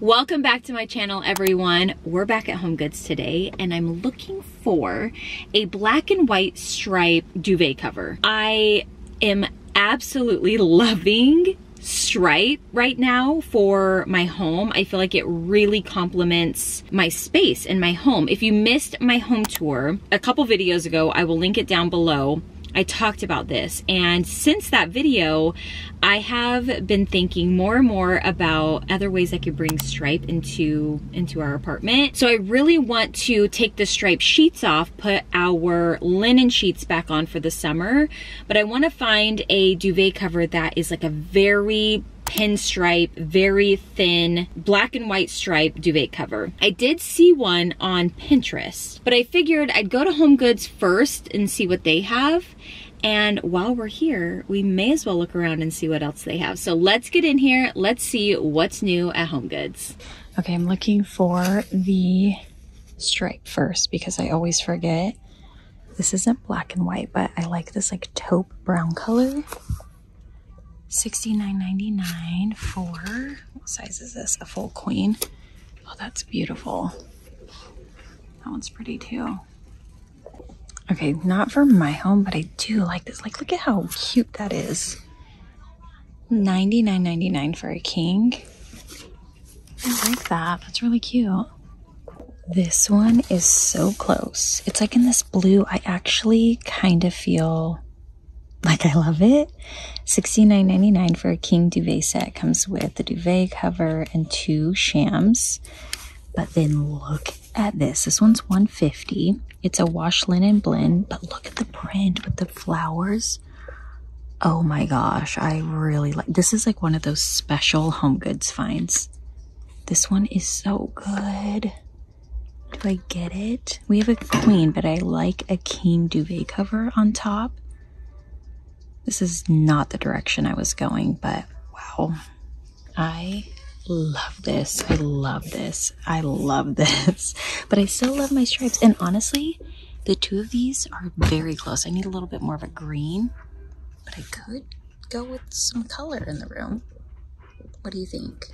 Welcome back to my channel, everyone. We're back at HomeGoods today, and I'm looking for a black and white stripe duvet cover. I am absolutely loving stripe right now for my home. I feel like it really complements my space in my home. If you missed my home tour a couple videos ago, I will link it down below. I talked about this, and since that video, I have been thinking more and more about other ways I could bring stripe into our apartment. So I really want to take the stripe sheets off, put our linen sheets back on for the summer, but I want to find a duvet cover that is like a very pinstripe, very thin, black and white stripe duvet cover. I did see one on Pinterest, but I figured I'd go to HomeGoods first and see what they have. And while we're here, we may as well look around and see what else they have. So let's get in here. Let's see what's new at HomeGoods. Okay, I'm looking for the stripe first because I always forget. This isn't black and white, but I like this like taupe brown color. $69.99 for, what size is this? A full queen. Oh, that's beautiful. That one's pretty too. Okay, not for my home, but I do like this. Like, look at how cute that is. $99.99 for a king. I like that. That's really cute. This one is so close. It's like in this blue. I actually kind of feel like I love it. $69.99 for a king duvet set. Comes with the duvet cover and 2 shams. But then look at this. This one's $150. It's a wash linen blend, but look at the print with the flowers. Oh my gosh, I really like this. Is like one of those special HomeGoods finds. This one is so good. Do I get it? We have a queen, but I like a king duvet cover on top. This is not the direction I was going, but wow. I love this. I love this. I love this. But I still love my stripes. And honestly, the 2 of these are very close. I need a little bit more of a green, but I could go with some color in the room. What do you think?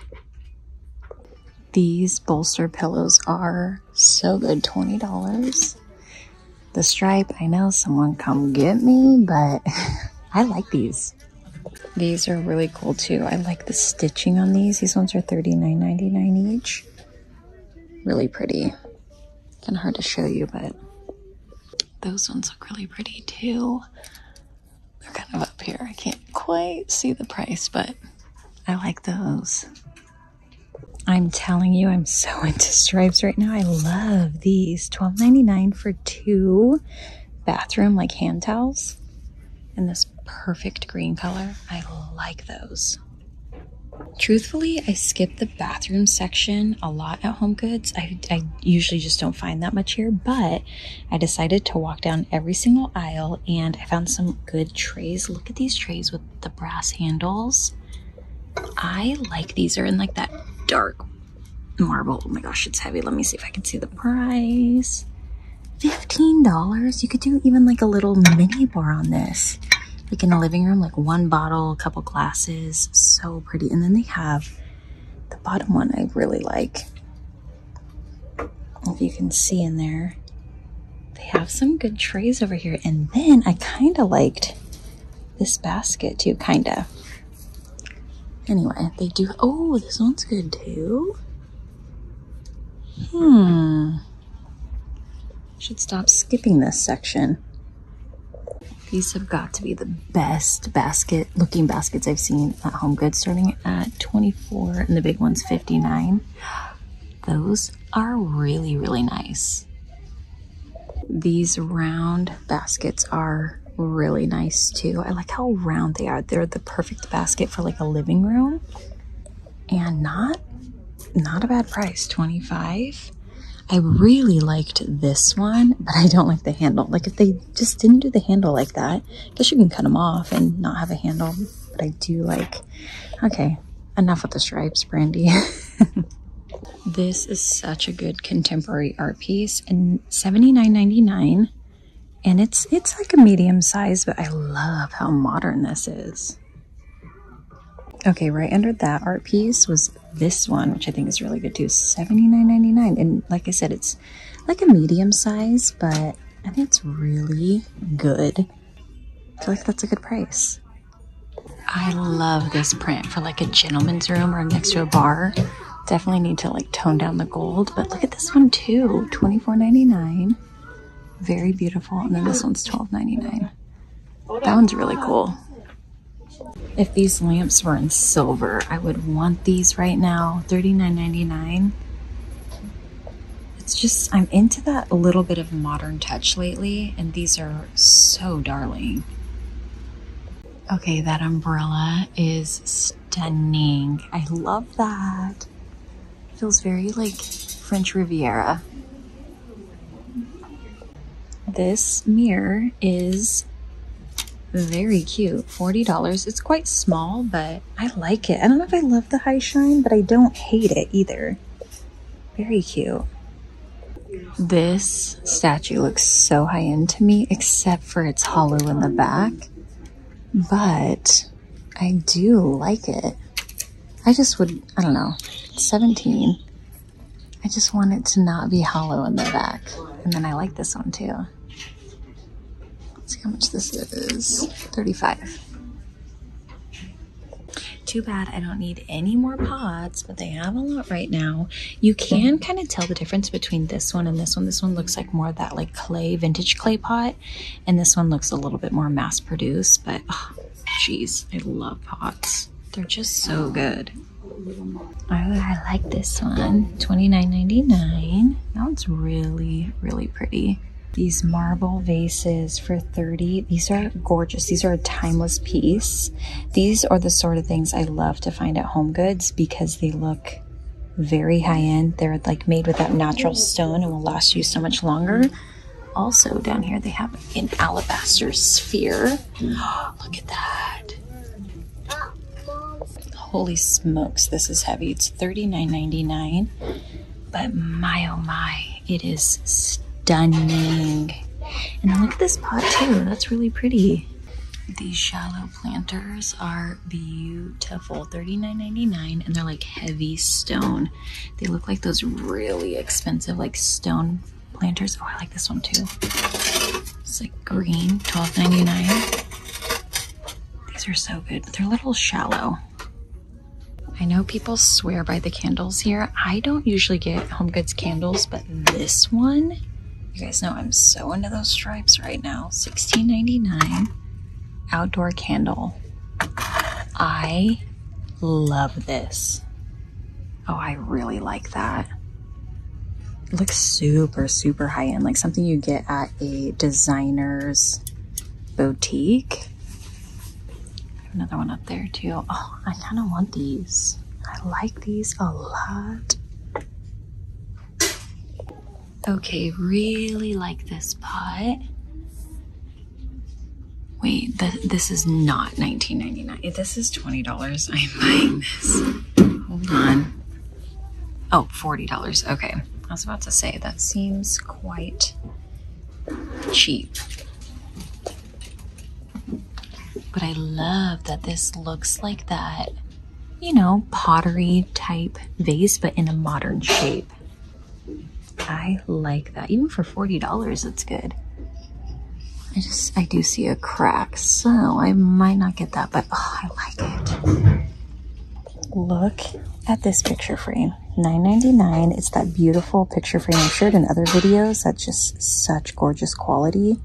These bolster pillows are so good. $20. The stripe, I know, someone come get me, but I like these. These are really cool too. I like the stitching on these. These ones are $39.99 each. Really pretty. Kind of hard to show you, but those ones look really pretty too. They're kind of up here. I can't quite see the price, but I like those. I'm telling you, I'm so into stripes right now. I love these. $12.99 for 2 bathroom like hand towels in this perfect green color. I like those. Truthfully, I skip the bathroom section a lot at HomeGoods. I usually just don't find that much here, but I decided to walk down every single aisle and I found some good trays. Look at these trays with the brass handles. I like these. Are in like that dark marble. Oh my gosh, it's heavy. Let me see if I can see the price. $15. You could do even like a little mini bar on this. Like in a living room, like 1 bottle, a couple glasses. So pretty. And then they have the bottom one I really like. If you can see in there. They have some good trays over here. And then I kind of liked this basket too, kind of. Anyway, they do. Oh, this one's good too. Should stop skipping this section. These have got to be the best looking baskets I've seen at HomeGoods, starting at $24 and the big one's $59. Those are really, really nice. These round baskets are really nice too. I like how round they are. They're the perfect basket for like a living room, and not a bad price. $25. I really liked this one, but I don't like the handle. Like if they just didn't do the handle like that, I guess you can cut them off and not have a handle, but I do like. Okay, enough with the stripes, Brandy. This is such a good contemporary art piece, and $79.99. And it's like a medium size, but I love how modern this is. Okay, right under that art piece was this one, which I think is really good too. $79.99. And like I said, it's like a medium size, but I think it's really good. I feel like that's a good price. I love this print for like a gentleman's room or next to a bar. Definitely need to like tone down the gold, but look at this one too. $24.99. Very beautiful. And then this one's $12.99. That one's really cool. If these lamps were in silver, I would want these right now. $39.99. It's just, I'm into that a little bit of modern touch lately, and these are so darling. Okay, that umbrella is stunning. I love that. Feels very like French Riviera. This mirror is very cute. $40. It's quite small, but I like it. I don't know if I love the high shine, but I don't hate it either. Very cute. This statue looks so high end to me, except for it's hollow in the back. But I do like it. I just would, I don't know, it's $17. I just want it to not be hollow in the back. And then I like this one too. Let's see how much this is. $35. Too bad I don't need any more pots, but they have a lot right now. You can kind of tell the difference between this one and this one. This one looks like more of that like clay, vintage clay pot. And this one looks a little bit more mass produced, but oh, geez, I love pots. They're just so good. Oh, I like this one. $29.99. That one's really, really pretty. These marble vases for $30. These are gorgeous. These are a timeless piece. These are the sort of things I love to find at HomeGoods because they look very high end. They're like made with that natural stone and will last you so much longer. Also down here they have an alabaster sphere. Oh, look at that. Holy smokes, this is heavy. It's $39.99. But my oh my, it is stunning. And then look at this pot too. That's really pretty. These shallow planters are beautiful. $39.99, and they're like heavy stone. They look like those really expensive like stone planters. Oh, I like this one too. It's like green, $12.99. These are so good, but they're a little shallow. I know people swear by the candles here. I don't usually get HomeGoods candles, but this one, you guys know I'm so into those stripes right now. $16.99 outdoor candle. I love this. Oh, I really like that. It looks super, super high end, like something you get at a designer's boutique. Another one up there too. Oh, I kind of want these. I like these a lot. Okay, really like this pot. Wait, this is not $19.99. This is $20. I'm buying this. Hold on. Oh, $40. Okay. I was about to say, that seems quite cheap. But I love that this looks like that, you know, pottery type vase, but in a modern shape. I like that. Even for $40, it's good. I do see a crack, so I might not get that, but oh, I like it. Look at this picture frame. $9.99. It's that beautiful picture frame I've shared in other videos. That's just such gorgeous quality.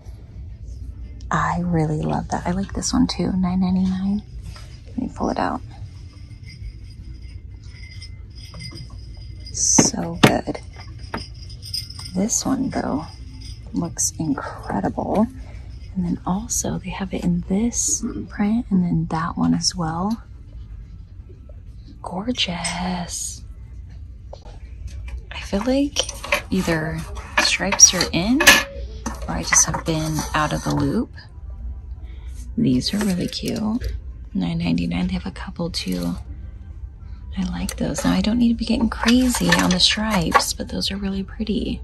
I really love that. I like this one too, $9.99. Let me pull it out. So good. This one though looks incredible. And then also they have it in this print and then that one as well. Gorgeous. I feel like either stripes are in or I just have been out of the loop. These are really cute. $9.99. They have a couple too. I like those. Now I don't need to be getting crazy on the stripes, but those are really pretty.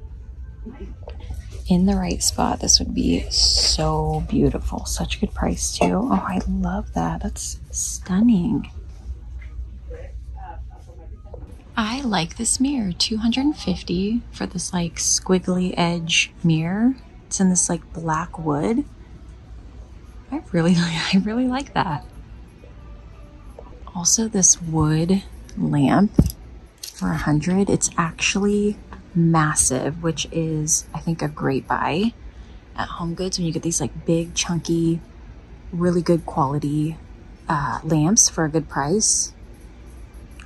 In the right spot, this would be so beautiful. Such a good price too. Oh, I love that. That's stunning. I like this mirror, $250 for this like squiggly edge mirror. It's in this like black wood. I really like that. Also this wood lamp for $100. It's actually massive, which is I think a great buy at HomeGoods when you get these like big chunky, really good quality lamps for a good price.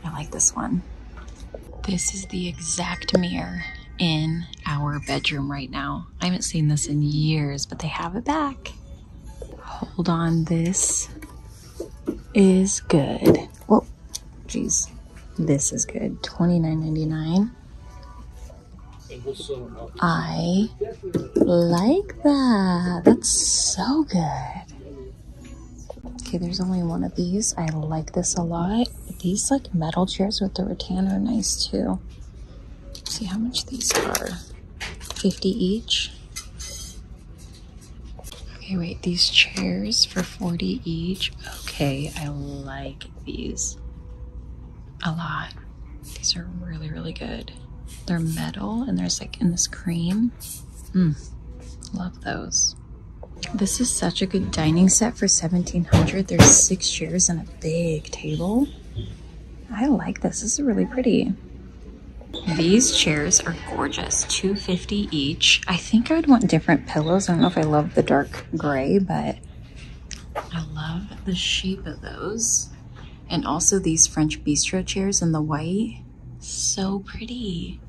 I like this one. This is the exact mirror in our bedroom right now. I haven't seen this in years, but they have it back. Hold on, this is good. Whoa, geez. This is good, $29.99. I like that. That's so good. Okay, there's only one of these. I like this a lot. These like metal chairs with the rattan are nice too. Let's see how much these are. 50 each. Okay, wait, these chairs for 40 each. Okay, I like these a lot. These are really, really good. They're metal and there's like in this cream. Love those. This is such a good dining set for $1,700. There's 6 chairs and a big table. I like this. This is really pretty. These chairs are gorgeous. $250 each. I think I would want different pillows. I don't know if I love the dark gray, but I love the shape of those. And also these French bistro chairs in the white. So pretty.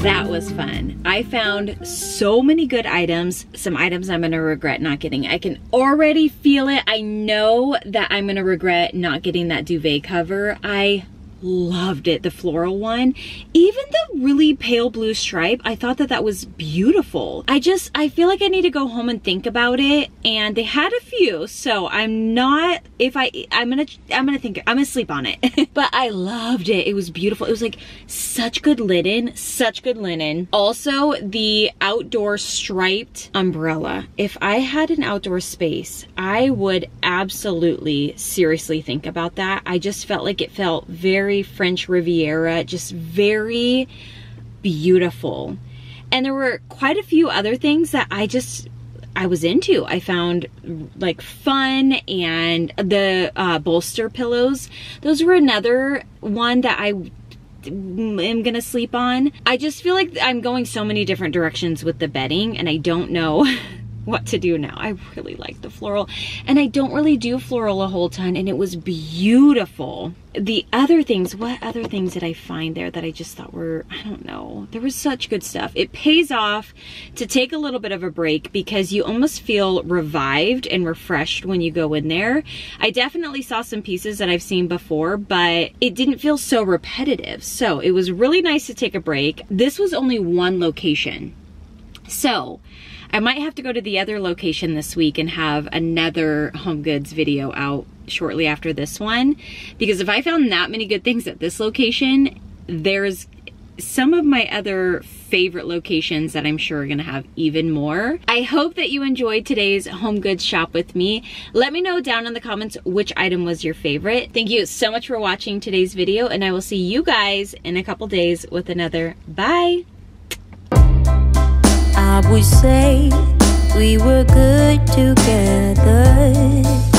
That was fun. I found so many good items, some items I'm gonna regret not getting. I can already feel it. I know that I'm gonna regret not getting that duvet cover. I loved it, the floral one. Even the really pale blue stripe, I thought that that was beautiful. I feel like I need to go home and think about it, and they had a few, so I'm not, I'm gonna sleep on it. But I loved it. It was beautiful. It was like such good linen, such good linen. Also, the outdoor striped umbrella. If I had an outdoor space, I would absolutely seriously think about that. I just felt like it felt very French Riviera, just very beautiful. And there were quite a few other things that I was into. I found like fun, and the bolster pillows. Those were another one that I am gonna sleep on. I just feel like I'm going so many different directions with the bedding, and I don't know what to do now. I really like the floral, and I don't really do floral a whole ton, and it was beautiful. The other things, what other things did I find there that I just thought were, I don't know, there was such good stuff. It pays off to take a little bit of a break because you almost feel revived and refreshed when you go in there. I definitely saw some pieces that I've seen before, but it didn't feel so repetitive. So it was really nice to take a break. This was only one location. So I might have to go to the other location this week and have another HomeGoods video out shortly after this one, because if I found that many good things at this location, there's some of my other favorite locations that I'm sure are gonna have even more. I hope that you enjoyed today's HomeGoods shop with me. Let me know down in the comments which item was your favorite. Thank you so much for watching today's video, and I will see you guys in a couple days with another. Bye. I would say we were good together.